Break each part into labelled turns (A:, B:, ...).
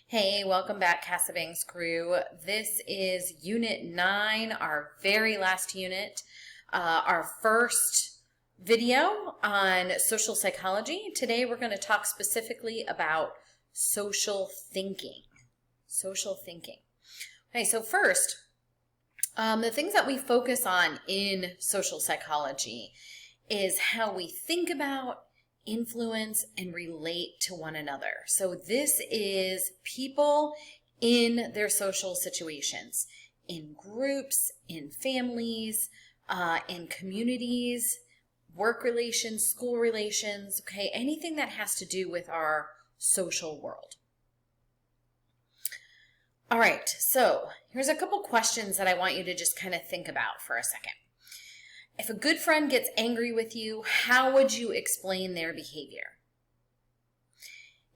A: Hey, welcome back, Casibang's crew. This is Unit 9, our very last unit, our first video on social psychology. Today we're going to talk specifically about social thinking. Social thinking. Okay, so first, the things that we focus on in social psychology is how we think about, influence, and relate to one another. So this is people in their social situations, in groups, in families, in communities, work relations, school relations, okay, anything that has to do with our social world. All right, so here's a couple questions that I want you to just kind of think about for a second. If a good friend gets angry with you, how would you explain their behavior?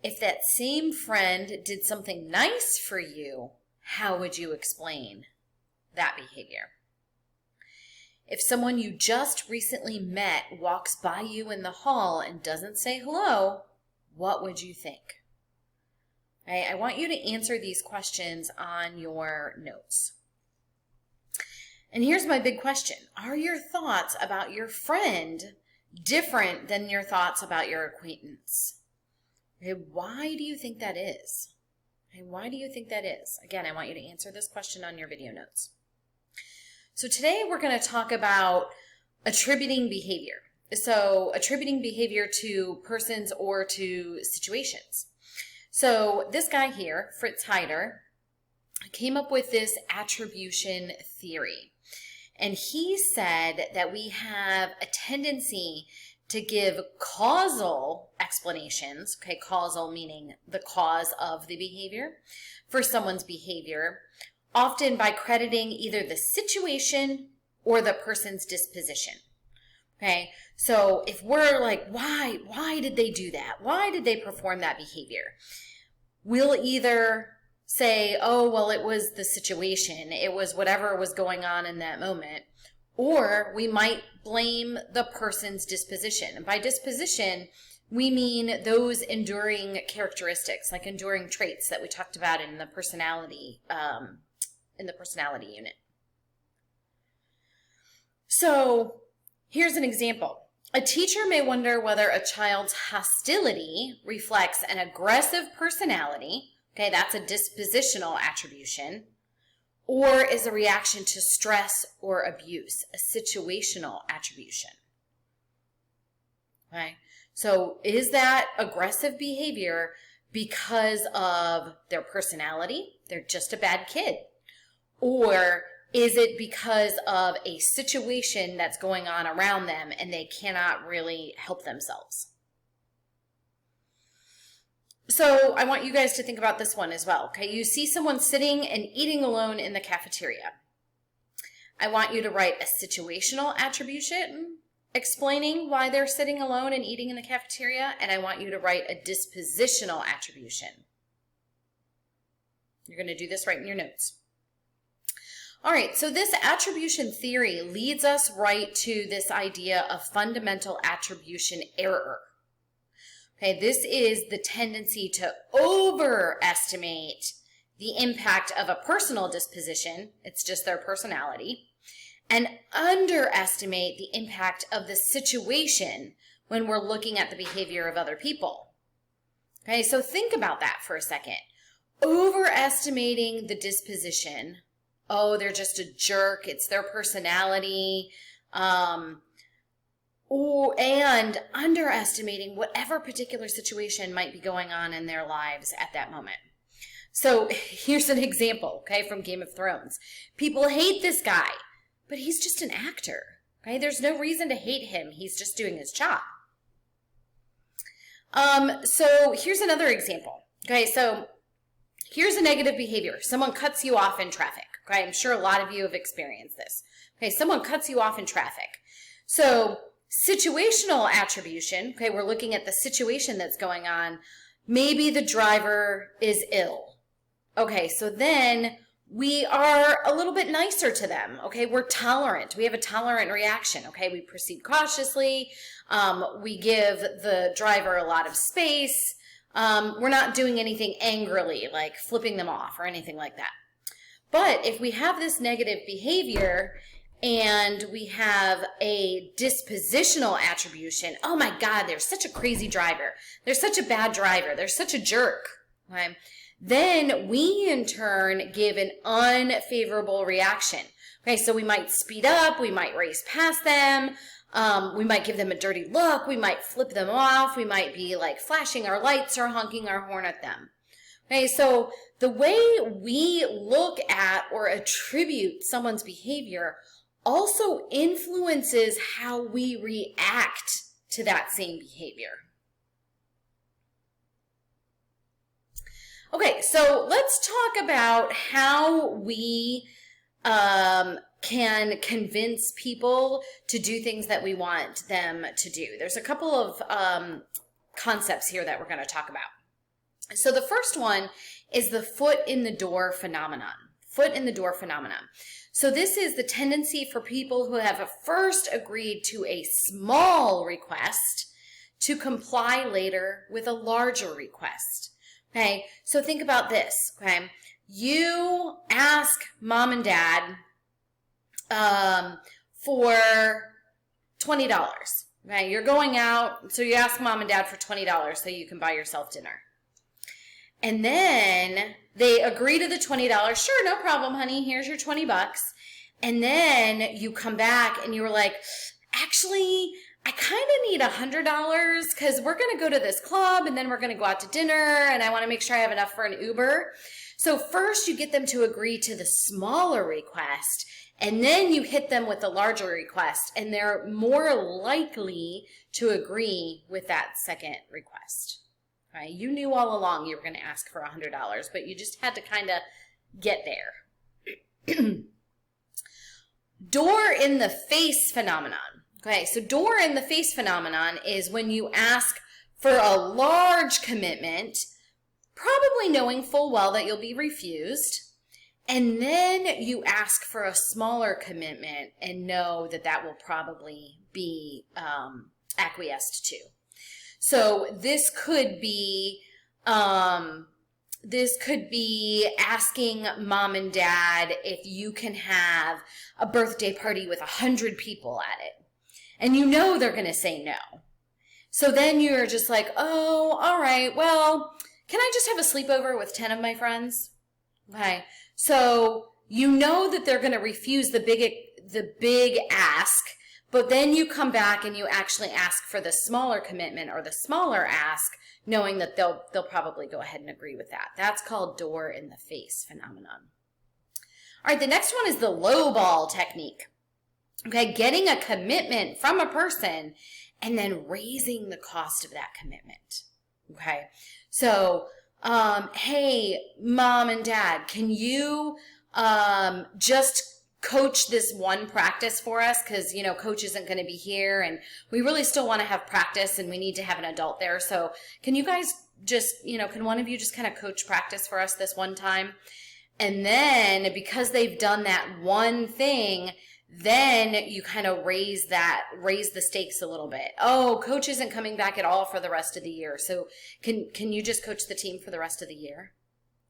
A: If that same friend did something nice for you, how would you explain that behavior? If someone you just recently met walks by you in the hall and doesn't say hello, what would you think? Okay, I want you to answer these questions on your notes. And here's my big question. Are your thoughts about your friend different than your thoughts about your acquaintance? Okay, why do you think that is? Okay, why do you think that is? Again, I want you to answer this question on your video notes. So today we're going to talk about attributing behavior. So attributing behavior to persons or to situations. So this guy here, Fritz Heider, came up with this attribution theory. And he said that we have a tendency to give causal explanations, okay, causal meaning the cause of the behavior, for someone's behavior, often by crediting either the situation or the person's disposition. Okay, so if we're like, why did they do that? Why did they perform that behavior? We'll either say, oh, well, it was the situation. It was whatever was going on in that moment. Or we might blame the person's disposition. And by disposition, we mean those enduring characteristics, like enduring traits that we talked about in the personality unit. So here's an example. A teacher may wonder whether a child's hostility reflects an aggressive personality. Okay, that's a dispositional attribution, or is a reaction to stress or abuse, a situational attribution. Okay, so is that aggressive behavior because of their personality? They're just a bad kid. Or is it because of a situation that's going on around them and they cannot really help themselves? So I want you guys to think about this one as well, okay? You see someone sitting and eating alone in the cafeteria. I want you to write a situational attribution explaining why they're sitting alone and eating in the cafeteria, and I want you to write a dispositional attribution. You're going to do this right in your notes. All right, so this attribution theory leads us right to this idea of fundamental attribution error. Okay, this is the tendency to overestimate the impact of a personal disposition, it's just their personality, and underestimate the impact of the situation when we're looking at the behavior of other people. Okay, so think about that for a second. Overestimating the disposition, oh, they're just a jerk, it's their personality, and underestimating whatever particular situation might be going on in their lives at that moment. So here's an example, okay, from Game of Thrones. People hate this guy, but he's just an actor, okay? There's no reason to hate him. He's just doing his job. So here's another example, okay? So here's a negative behavior. Someone cuts you off in traffic, okay? I'm sure a lot of you have experienced this. Okay, someone cuts you off in traffic. So situational attribution, okay, we're looking at the situation that's going on. Maybe the driver is ill. Okay, so then we are a little bit nicer to them, okay? We're tolerant. We have a tolerant reaction, okay? We proceed cautiously. We give the driver a lot of space. We're not doing anything angrily, like flipping them off or anything like that. But if we have this negative behavior and we have a dispositional attribution, oh my God, they're such a crazy driver. They're such a bad driver. They're such a jerk. Okay? Then we in turn give an unfavorable reaction. Okay, so we might speed up, we might race past them, we might give them a dirty look, we might flip them off, we might be like flashing our lights or honking our horn at them. Okay, so the way we look at or attribute someone's behavior also influences how we react to that same behavior. Okay, so let's talk about how we can convince people to do things that we want them to do. There's a couple of concepts here that we're going to talk about. So the first one is the foot in the door phenomenon. Foot in the door phenomenon. So this is the tendency for people who have first agreed to a small request to comply later with a larger request. Okay, so think about this, okay? You ask mom and dad for $20, okay? You're going out, so you ask mom and dad for $20 so you can buy yourself dinner. And then they agree to the $20. Sure, no problem, honey. Here's your $20. And then you come back and you were like, actually, I kind of need $100 because we're going to go to this club and then we're going to go out to dinner and I want to make sure I have enough for an Uber. So first you get them to agree to the smaller request and then you hit them with the larger request and they're more likely to agree with that second request. Right? You knew all along you were going to ask for $100, but you just had to kind of get there. Door in the face phenomenon. Okay, so door in the face phenomenon is when you ask for a large commitment, probably knowing full well that you'll be refused, and then you ask for a smaller commitment and know that that will probably be acquiesced to. So this could be asking mom and dad if you can have a birthday party with 100 people at it. And you know they're going to say no. So then you're just like, oh, all right, well, can I just have a sleepover with 10 of my friends? Okay. So you know that they're going to refuse the big ask, but then you come back and you actually ask for the smaller commitment or the smaller ask, knowing that they'll probably go ahead and agree with that. That's called door in the face phenomenon. All right, the next one is the low ball technique. Okay, getting a commitment from a person and then raising the cost of that commitment. Okay, so, hey, mom and dad, can you just coach this one practice for us? Because, you know, coach isn't going to be here and we really still want to have practice and we need to have an adult there. So can you guys just, can one of you just kind of coach practice for us this one time? And then because they've done that one thing, then you kind of raise the stakes a little bit. Oh, coach isn't coming back at all for the rest of the year. So can you just coach the team for the rest of the year?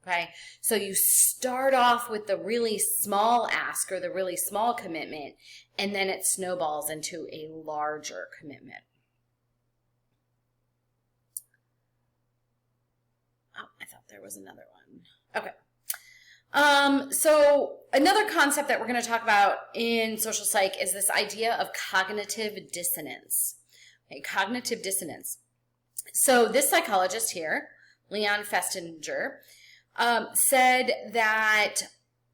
A: Okay. So you start off with the really small ask or the really small commitment, and then it snowballs into a larger commitment. Oh, I thought there was another one. Okay. So another concept that we're going to talk about in social psych is this idea of cognitive dissonance. Okay, cognitive dissonance. So this psychologist here, Leon Festinger, said that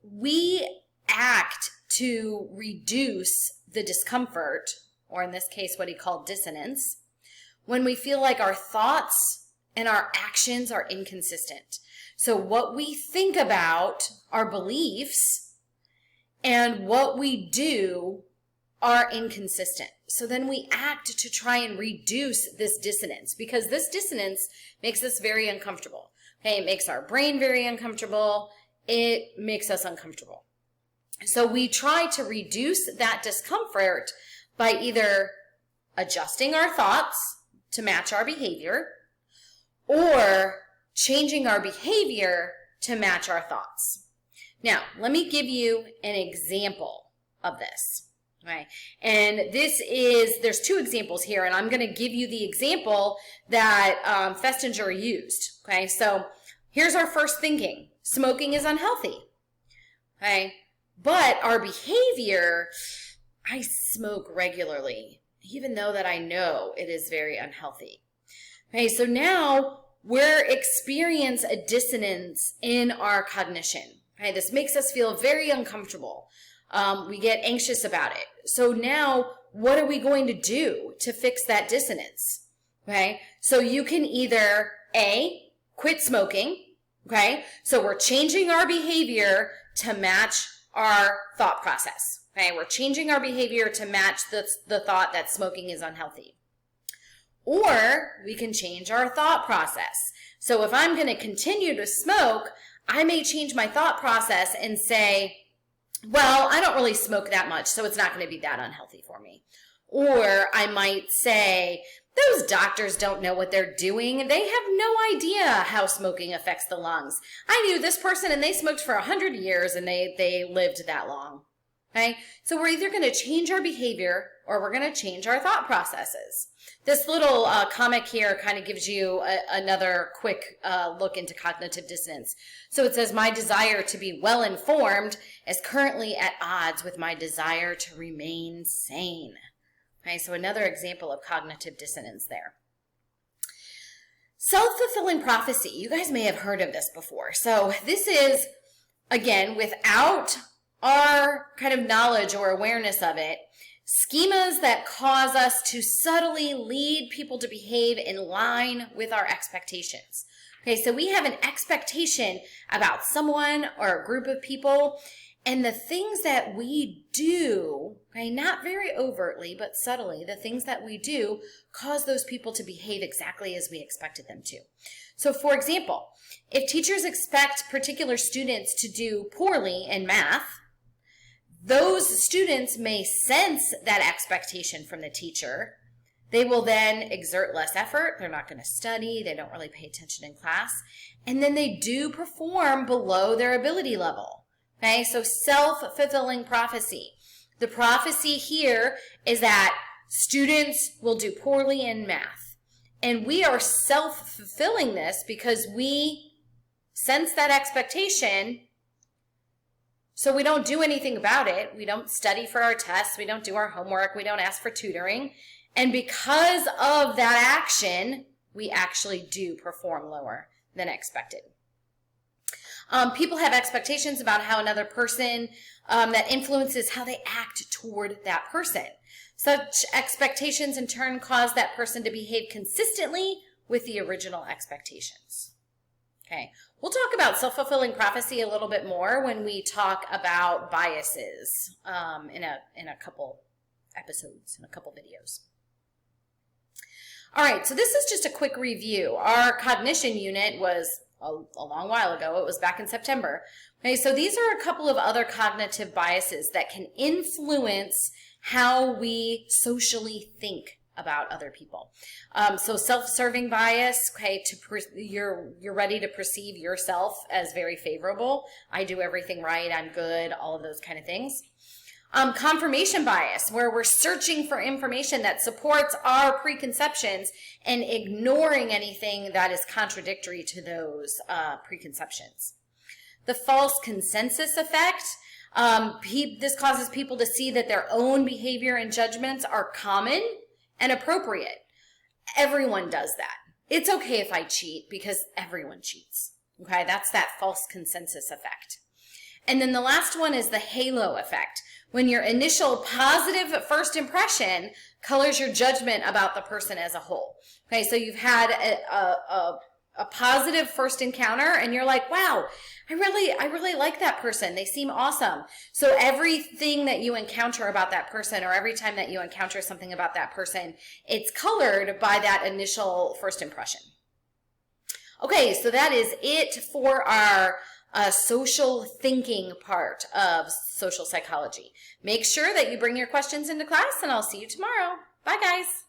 A: we act to reduce the discomfort, or in this case, what he called dissonance, when we feel like our thoughts and our actions are inconsistent. So what we think about, our beliefs, and what we do are inconsistent. So then we act to try and reduce this dissonance, because this dissonance makes us very uncomfortable. Okay, it makes our brain very uncomfortable. It makes us uncomfortable. So we try to reduce that discomfort by either adjusting our thoughts to match our behavior, or changing our behavior to match our thoughts. Now, let me give you an example of this. Okay. And there's two examples here, and I'm going to give you the example that Festinger used. Okay, so here's our first thinking. Smoking is unhealthy. Okay, but our behavior, I smoke regularly, even though that I know it is very unhealthy. Okay, so now we're experiencing a dissonance in our cognition. Okay, this makes us feel very uncomfortable. We get anxious about it. So now, what are we going to do to fix that dissonance? Okay, so you can either A, quit smoking. Okay, so we're changing our behavior to match our thought process. Okay, we're changing our behavior to match the thought that smoking is unhealthy. Or we can change our thought process. So if I'm going to continue to smoke, I may change my thought process and say, well, I don't really smoke that much, so it's not going to be that unhealthy for me. Or I might say, those doctors don't know what they're doing. They have no idea how smoking affects the lungs. I knew this person and they smoked for 100 years and they lived that long. Okay? So we're either going to change our behavior or we're going to change our thought processes. This little comic here kind of gives you another quick look into cognitive dissonance. So it says, my desire to be well informed is currently at odds with my desire to remain sane. Okay, so another example of cognitive dissonance there. Self-fulfilling prophecy. You guys may have heard of this before. So this is, again, without our kind of knowledge or awareness of it, schemas that cause us to subtly lead people to behave in line with our expectations. Okay, so we have an expectation about someone or a group of people, and the things that we do, okay, not very overtly, but subtly, the things that we do cause those people to behave exactly as we expected them to. So for example, if teachers expect particular students to do poorly in math, those students may sense that expectation from the teacher. They will then exert less effort. They're not going to study. They don't really pay attention in class. And then they do perform below their ability level. Okay, so self-fulfilling prophecy. The prophecy here is that students will do poorly in math. And we are self-fulfilling this because we sense that expectation. So we don't do anything about it. We don't study for our tests. We don't do our homework. We don't ask for tutoring. And because of that action, we actually do perform lower than expected. People have expectations about how another person that influences how they act toward that person. Such expectations in turn cause that person to behave consistently with the original expectations. Okay, we'll talk about self-fulfilling prophecy a little bit more when we talk about biases in a couple episodes, in a couple videos. All right, so this is just a quick review. Our cognition unit was a long while ago. It was back in September. Okay, so these are a couple of other cognitive biases that can influence how we socially think about other people. So self-serving bias, okay, you're ready to perceive yourself as very favorable. I do everything right, I'm good, all of those kind of things. Confirmation bias, where we're searching for information that supports our preconceptions and ignoring anything that is contradictory to those preconceptions. The false consensus effect, this causes people to see that their own behavior and judgments are common and appropriate. Everyone does that. It's okay if I cheat because everyone cheats. Okay, that's that false consensus effect. And then the last one is the halo effect, when your initial positive first impression colors your judgment about the person as a whole. Okay, so you've had a positive first encounter and you're like, wow, I really like that person. They seem awesome. So everything that you encounter about that person, or every time that you encounter something about that person, it's colored by that initial first impression. Okay, so that is it for our social thinking part of social psychology. Make sure that you bring your questions into class, and I'll see you tomorrow. Bye, guys.